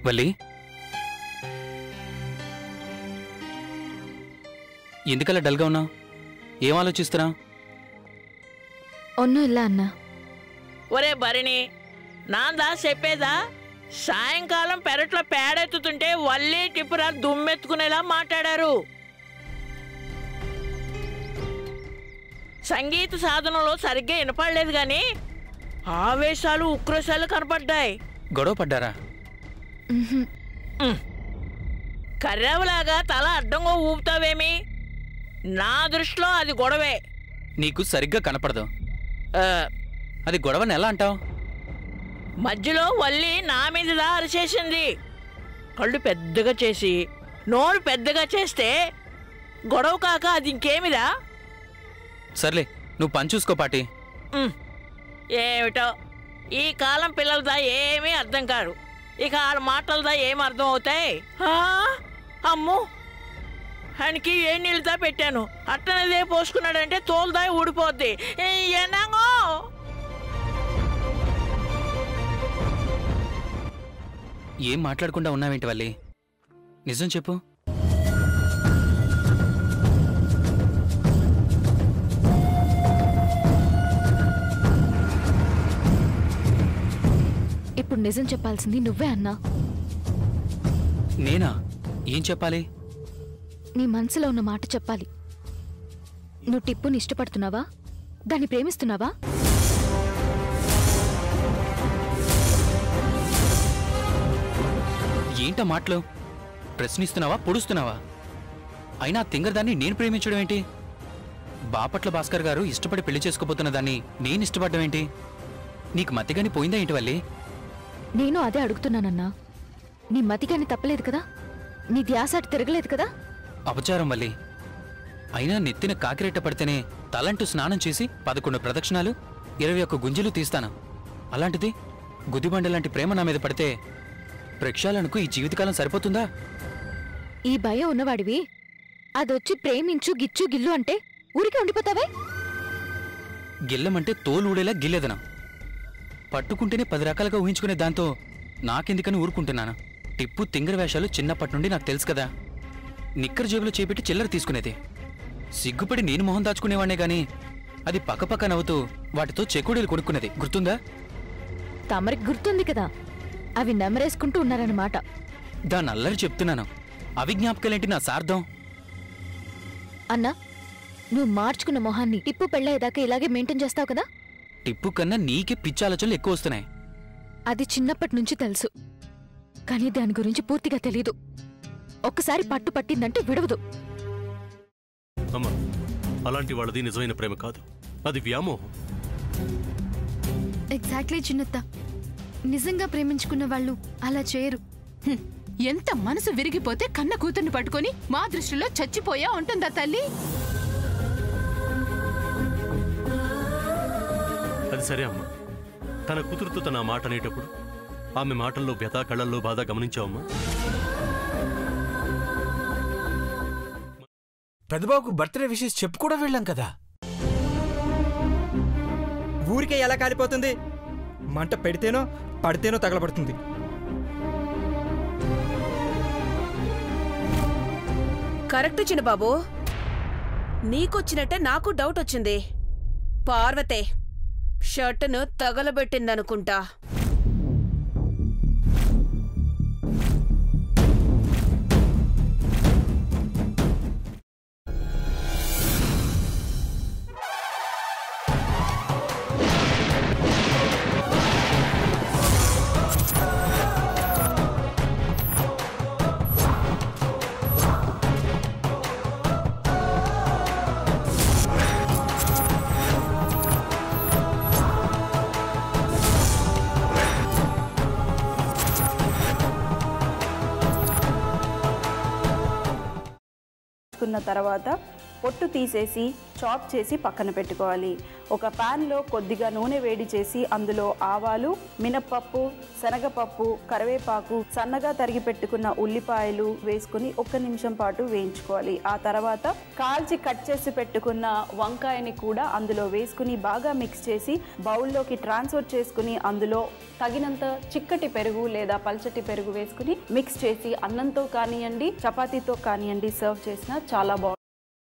వల్లి, ఎందుకలా డల్గా ఉన్నావు? ఏం ఆలోచిస్తున్నా? ఒన్ను ఇలా అన్నా. ఒరే భరిణి, నాందా చెప్పేదా? సాయంకాలం పెరట్లో పేడెత్తుతుంటే వల్లి టిప్పురా దుమ్మెత్తుకునేలా మాట్లాడారు. సంగీత సాధనలో సరిగ్గా వినపడలేదు గాని ఆవేశాలు ఉక్రోశాలు కనపడ్డాయి. గొడవ పడ్డారా? కర్రవలాగా తల అడ్డంగా ఊపుతావేమి? నా దృష్టిలో అది గొడవే. నీకు సరిగ్గా కనపడదు. అది గొడవని ఎలా అంటావు? మధ్యలో వల్లి నా మీదదా అరిచేసింది. కళ్ళు పెద్దగా చేసి నోరు పెద్దగా చేస్తే గొడవ కాక అది ఇంకేమిదా? సర్లే, నువ్వు పని చూసుకో పాటి. ఏమిటో ఈ కాలం పిల్లలదా ఏమీ అర్థం కాదు. ఇక వాళ్ళ మాటలదా ఏం అర్థం అవుతాయి? అమ్మో, ఆయనకి ఏ నీళ్ళదా పెట్టాను, అట్టనేదే పోసుకున్నాడంటే తోలుదా ఊడిపోద్ది. ఏనాగో ఏం మాట్లాడకుండా ఉన్నావేంటి వల్లి? నిజం చెప్పు. ఇప్పుడు నిజం చెప్పాల్సింది నువ్వే అన్నా. నేనా? ఏం చెప్పాలి? నీ మనసులో ఉన్న మాట చెప్పాలి. నువ్వు టిప్పుని ఇష్టపడుతున్నావా? దాన్ని ప్రేమిస్తున్నావా? ఏంటా మాటలు? ప్రశ్నిస్తున్నావా, పొడుస్తున్నావా? అయినా తింగరదాన్ని నేను ప్రేమించడం ఏంటి? బాపట్ల భాస్కర్ గారు ఇష్టపడి పెళ్లి చేసుకోబోతున్న దాన్ని నేను ఇష్టపడడం ఏంటి? నీకు మతిగాని పోయిందా ఏంటి వల్లి? నేను అదే అడుగుతున్నానన్నా. నీ మతిగాని తప్పలేదు కదా? నీ ధ్యాసాటి తిరగలేదు కదా? అపచారం వల్లి. అయినా నెత్తిన కాకిరెట్ట పడితేనే తలంటూ స్నానం చేసి 11 ప్రదక్షిణాలు 21 గుంజలు తీస్తాను. అలాంటిది గుదిబండ లాంటి ప్రేమ నా మీద పడితే ప్రక్షాళనకు ఈ జీవితకాలం సరిపోతుందా? ఈ భయం ఉన్నవాడివి అదొచ్చి ప్రేమించు గిచ్చు గిల్లు అంటే ఊరికే ఉండిపోతావే? గిల్లమంటే తోలు ఊడేలా గిల్లేదనా? పట్టుకుంటేనే 10 రకాలుగా ఊహించుకునే దాంతో నాకెందుకని ఊరుకుంటున్నాను. టిప్పు తింగర వేషాలు చిన్నప్పటి నుండి నాకు తెలుసు కదా. నిక్కర జేబులో చేపెట్టి చిల్లర తీసుకునేది. సిగ్గుపడి నేను మొహం దాచుకునేవాణ్ణే గాని అది పక్కపక్క నవ్వుతూ వాటితో చెకోడీలు కొనుక్కునేది. గుర్తుందా? తమరికి గుర్తుంది కదా, అవి నెమరేసుకుంటూ ఉన్నారన్నమాట. దాని అల్లరి చెప్తున్నాను. అవి జ్ఞాపకాలేంటి నా సార్థం? అన్నా, నువ్వు మార్చుకున్న మొహాన్ని టిప్పు పెళ్ళయ్యేదాకా ఇలాగే మెయింటైన్ చేస్తావు కదా? టిప్పు కన్నా నీకే పిచ్చాలోచనలు ఎక్కువ వస్తున్నాయి. అది చిన్నప్పటి నుంచి తెలుసు, కానీ దాని గురించి పూర్తిగా తెలీదు. ఒక్కసారి పట్టు పట్టిందంటే విడవదు. అమ్మా, అలాంటి వాళ్ళది నిజమైన ప్రేమ కాదు, అది వ్యామోహం. ఎగ్జాక్ట్లీ చిన్నత్త. నిజంగా ప్రేమించుకున్న వాళ్ళు అలా చేయరు. ఎంత మనసు విరిగిపోతే కన్న కూతుర్ని పట్టుకొని మా దృష్టిలో చచ్చిపోయా ఉంటుందా తల్లి? అది సరే అమ్మా, తన కూతురుతో తన మాట అనేటప్పుడు ఆమె మాటల్లో వ్యథ, కళ్ళల్లో బాధ గమనించావమ్మా? పెద్దబాబుకు బర్త్డే విషెస్ చెప్పు కూడా వెళ్ళాం కదా. ఊరికే ఎలా కాలిపోతుంది? మంట పెడితేనో పడితేనో తగలబడుతుంది. కరెక్ట్ చిన్నబాబు, నీకొచ్చినట్టే నాకు డౌట్ వచ్చింది. పార్వతే షర్టును తగలబెట్టిందనుకుంటా. తర్వాత పొట్టు తీసేసి చాప్ చేసి పక్కన పెట్టుకోవాలి. ఒక ప్యాన్లో కొద్దిగా నూనె వేడి చేసి అందులో ఆవాలు, మినప్పప్పు, శనగపప్పు, కరివేపాకు, సన్నగా తరిగి పెట్టుకున్న ఉల్లిపాయలు వేసుకుని 1 నిమిషం పాటు వేయించుకోవాలి. ఆ తర్వాత కాల్చి కట్ చేసి పెట్టుకున్న వంకాయని కూడా అందులో వేసుకుని బాగా మిక్స్ చేసి బౌల్లోకి ట్రాన్స్ఫర్ చేసుకుని అందులో తగినంత చిక్కటి పెరుగు లేదా పల్చటి పెరుగు వేసుకుని మిక్స్ చేసి అన్నంతో కానివ్వండి, చపాతీతో కానివ్వండి సర్వ్ చేసినా చాలా బాగుంటుంది.